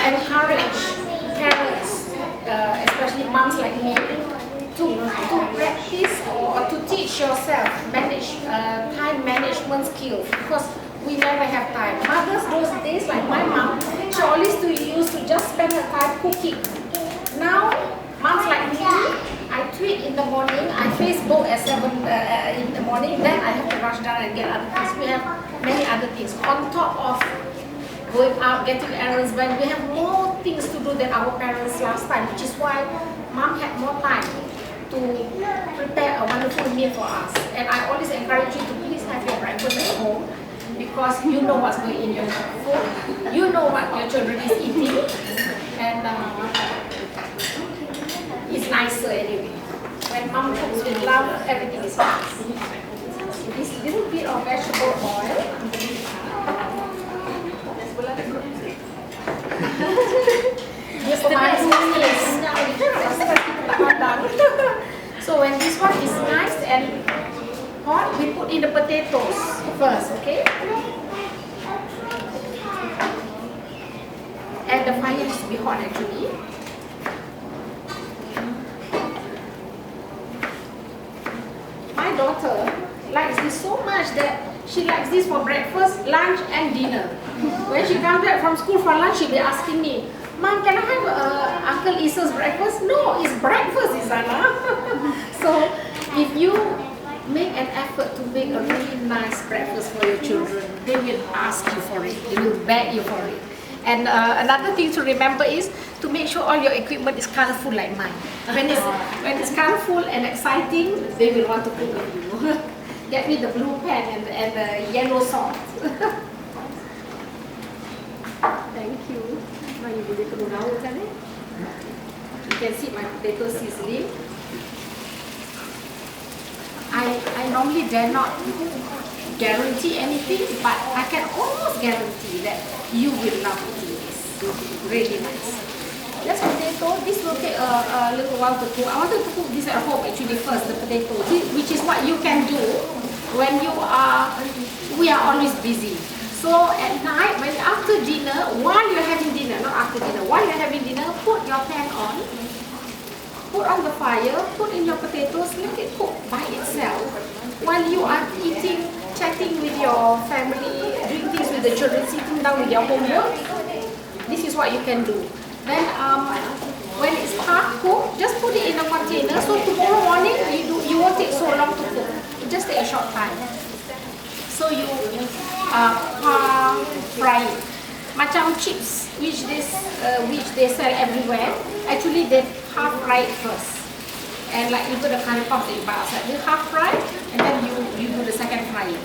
encourage parents, especially moms like me, to practice or to teach yourself time management skills, because we never have time. Mothers those days, like my mom, she always used to just spend her time cooking. Now, moms like me, I tweet in the morning, I Facebook at 7 in the morning, then I have to rush down and get other things. We have many other things on top of going out, getting errands, when we have more things to do than our parents last time, which is why mom had more time to prepare a wonderful meal for us. And I always encourage you to please have your breakfast at home, because you know what's going in your food, you know what your children is eating, and it's nicer anyway. When mom cooks with love, everything is nice. This little bit of vegetable oil. So when this one is nice and hot, we put in the potatoes first, okay? And the fire has to be hot actually. My daughter likes this so much that she likes this for breakfast, lunch and dinner. When she comes back from school for lunch, she'll be asking me, Mom, can I have Uncle Issa's breakfast? No, it's breakfast, Isana. So if you make an effort to make a really nice breakfast for your children, they will ask you for it, they will beg you for it. And another thing to remember is to make sure all your equipment is colorful like mine. When it's colorful and exciting, they will want to cook with you. Get me the blue pen and the yellow salt. Thank you. You can see my potato sizzling. I normally dare not guarantee anything, but I can almost guarantee that you will love eating this. Really nice. Just potato, this will take a little while to cook. I wanted to cook this at home actually first, the potato, which is what you can do when we are always busy. So at night, after dinner, while you're having dinner, not after dinner, while you're having dinner, put your pan on, put on the fire, put in your potatoes, let it cook by itself. While you are eating, chatting with your family, doing things with the children, sitting down with your homework, this is what you can do. Then when it's half cooked, just put it in a container. So tomorrow morning, you won't take so long to cook. It just take a short time. So you fry it. Macam chips, which they sell everywhere. Actually, they half fry it first. And like even the curry puff that you buy outside, you half fry and then you do the second frying.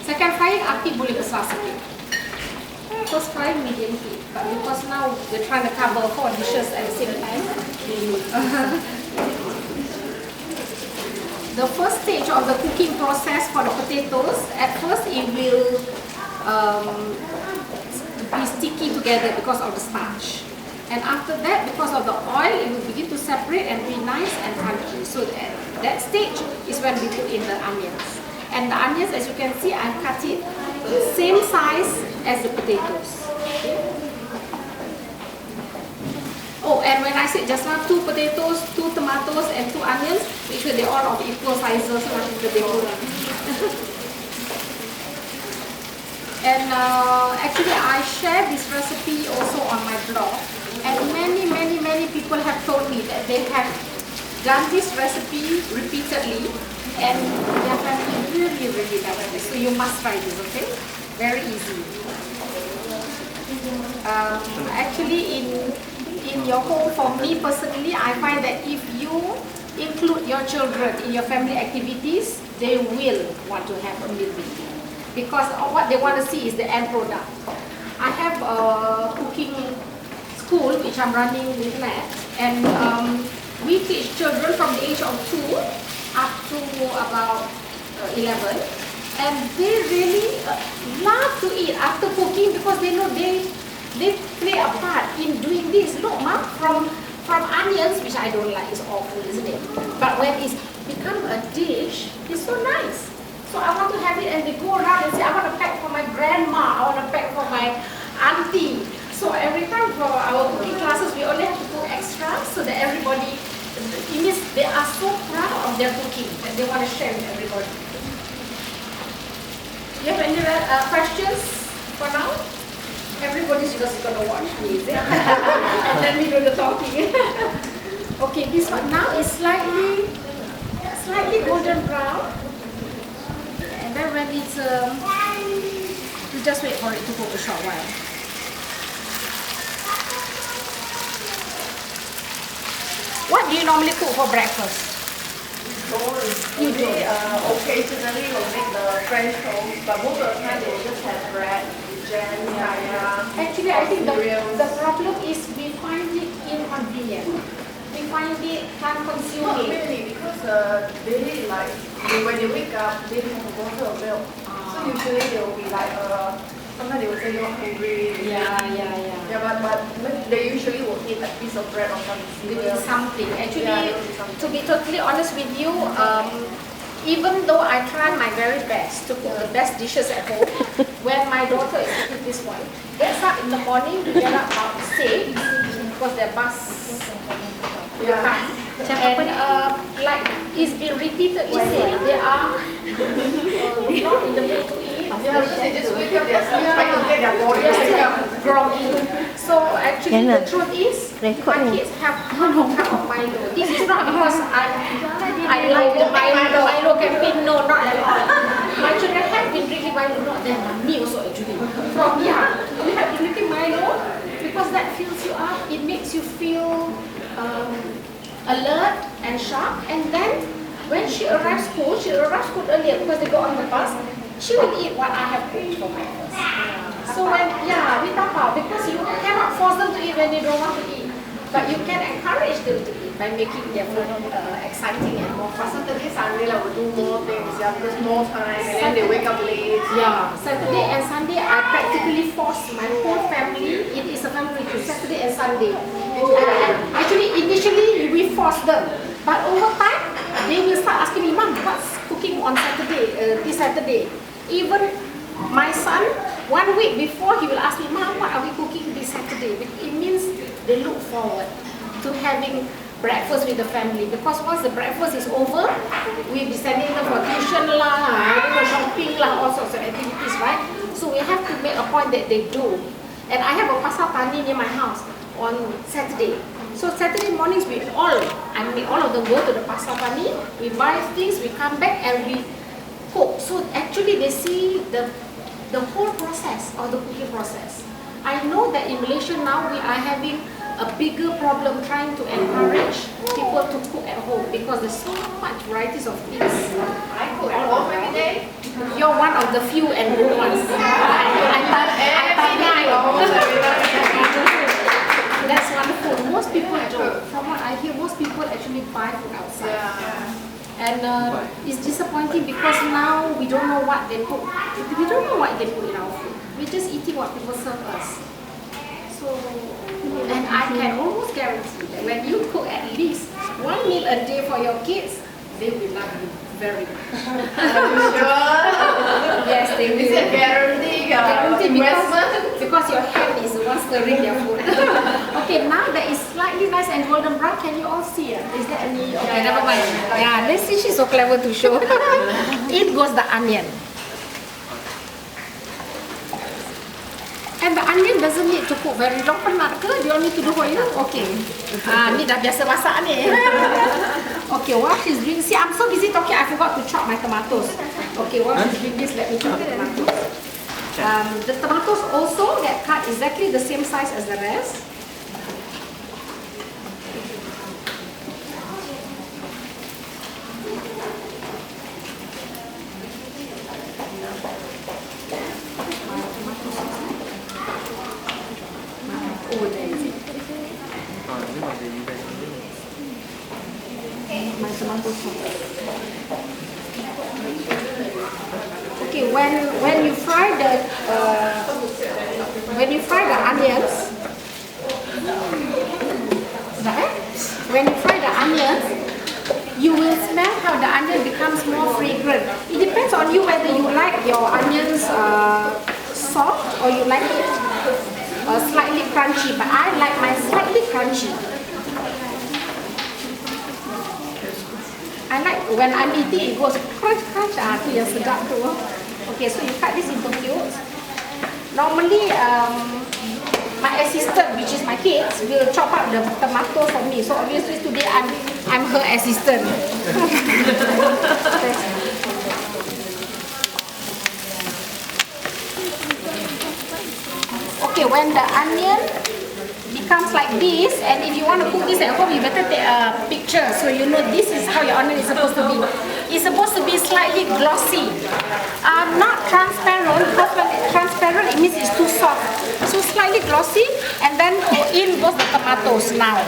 Second frying, api boleh besar sikit. First frying, medium heat. But because now we're trying to cover 4 dishes at the same time. The first stage of the cooking process for the potatoes, at first it will be sticky together because of the starch. And after that, because of the oil, it will begin to separate and be nice and crunchy. So at that stage is when we put in the onions. And the onions, as you can see, I cut it same size as the potatoes. Okay. Oh, and when I said just now 2 potatoes, 2 tomatoes, and 2 onions, make sure they're all of equal sizes, not the big one. And actually, I share this recipe also on my blog. And many people have told me that they have done this recipe repeatedly and their family really loves this. So you must try this, okay? Very easy. Actually, in your home, for me personally, I find that if you include your children in your family activities, they will want to have a meal with you. Because what they want to see is the end product. I have a cooking school which I'm running with Matt, and we teach children from the age of 2 up to about 11, and they really love to eat after cooking because they know they play a part in doing this. Look, Mom, from onions, which I don't like, it's awful, isn't it? But when it's become a dish, it's so nice. So I want to have it, and they go around and say, I want to pack for my grandma, I want to pack for my auntie. So every time for our they want to share with everybody. You have any questions for now? Everybody's just gonna watch me, is it? And then we do the talking. Okay, this one now is slightly golden brown. And then when it's you just wait for it to cook a short while. What do you normally cook for breakfast? You do? Occasionally we'll make the French toast, but most of the time they will just have bread, jam, kaya. Actually, I think the problem is we find it inconvenient. We find it time-consuming. Not really, because they like, when they wake up, they have a bottle of milk. So usually they will be like, sometimes they will say you're hungry. Yeah, but they usually will eat like a piece of bread or some cereal. Something. Actually, to be totally honest with you, even though I try my very best to cook the best dishes at home, when my daughter is cooking this one, gets up in the morning, we get up about 6 because their bus. And like it's been repeatedly said, they are not in the mood to eat. They just wake up, they're still trying to get their body groggy. So actually the truth is, my kids have half a cup of Milo. This is not because I like the Milo campaign, no, not at all. My children have been drinking Milo, not them, me also actually. From young, we have been drinking Milo because that fills you up, it makes you feel alert and sharp, and then when she arrives school earlier because they go on the bus, she will eat what I have cooked for breakfast. So when, we tap out because you cannot force them to eat when they don't want to eat, but you can encourage them to eat by making their food exciting and more fun. Saturday, Sunday, like, we'll do more things, because more time, and then they wake up late. Saturday and Sunday, I practically force my whole family. It is a family to Saturday and Sunday. Actually, initially we force them, but over time they will start asking me, "Mom, what's cooking on Saturday? This Saturday?" Even my son, 1 week before, he will ask me, "Mom, what are we cooking this Saturday?" It means they look forward to having breakfast with the family, because once the breakfast is over, we'll be sending them for tuition for shopping all sorts of activities, right? So we have to make a point that they do. And I have a pasar tani near my house on Saturday. So Saturday mornings I make all of them go to the pasar tani, we buy things, we come back and we cook. So actually they see the whole process of the cooking process. I know that in Malaysia now we are having a bigger problem trying to encourage people to cook at home because there's so much varieties of things. I cook at home every day. You're one of the few and good ones. That's wonderful. Most people don't. From what I hear, most people actually buy food outside. And it's disappointing because now we don't know what they put. We don't know what they put in our food. We're just eating what people serve us. So, and I can almost guarantee that when you cook at least 1 meal a day for your kids, they will love you very much. Are you sure? Yes, they will. Is it guarantee? Because your hand is the one stirring their food. Okay, now that is slightly nice and golden brown. Can you all see it? Is there any? Okay, never mind. Yeah, let's see. She's so clever to show. In goes the onion. And the onion doesn't need to cook very long. Penat ke? Do you want me to do for you? Okay. Ni dah biasa masak ni. Okay, while she's doing, see, I'm so busy talking, I forgot to chop my tomatoes. Okay, while she's doing this, let me chop the tomatoes. The tomatoes also get cut exactly the same size as the rest. Okay, when you fry the onions, you will smell how the onion becomes more fragrant. It depends on you whether you like your onions soft or you like it slightly crunchy. But I like mine slightly crunchy. I like when I'm eating, it goes crunch, crunch. Tu yang sedap tu. Okay, so you cut this into cubes. Normally, my assistant, which is my kids, will chop up the tomato for me. So obviously today I'm her assistant. Okay, when the onion becomes like this, and if you want to cook this at home, you better take a picture so you know this is how your onion is supposed to be. It's supposed to be slightly glossy, not transparent, because when it's transparent it means it's too soft. So slightly glossy, and then in goes the tomatoes now.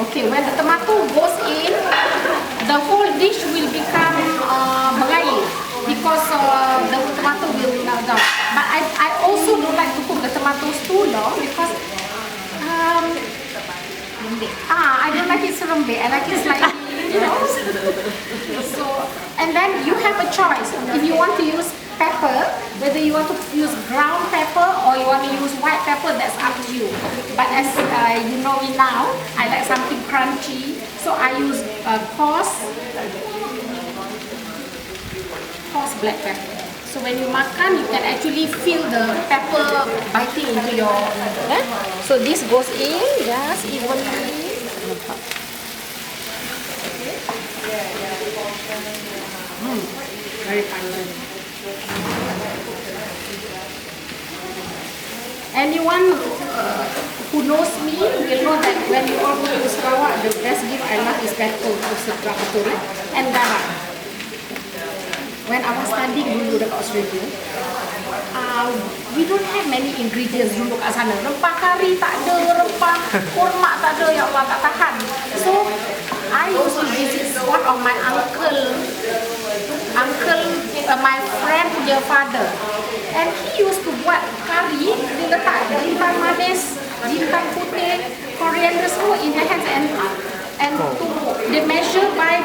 Okay, when the tomato goes in, the whole dish will become mengair because the tomato will melt down. But I also don't like to cook the tomatoes too long because I don't like it so lembek. I like it slightly, you know. So, and then you have a choice. If you want to use pepper, whether you want to use ground pepper or you want to use white pepper, that's up to you. But as you know me now, I like something crunchy, so I use coarse black pepper. So when you makan, you can actually feel the pepper biting into your. So this goes in just evenly. Very pungent. Anyone who knows me will know that when you all go to Sarawak, the best gift I love is betul, and garam. When I was studying dulu dekat Australia, we don't have many ingredients dulu kat sana. Rempah kari tak ada, rempah kurma tak ada, ya Allah tak tahan. So I used to visit one of my my friend punya father, and he used to buat kari, dia letak jintan manis, jintan putih, coriander semua in the hands, and they measure by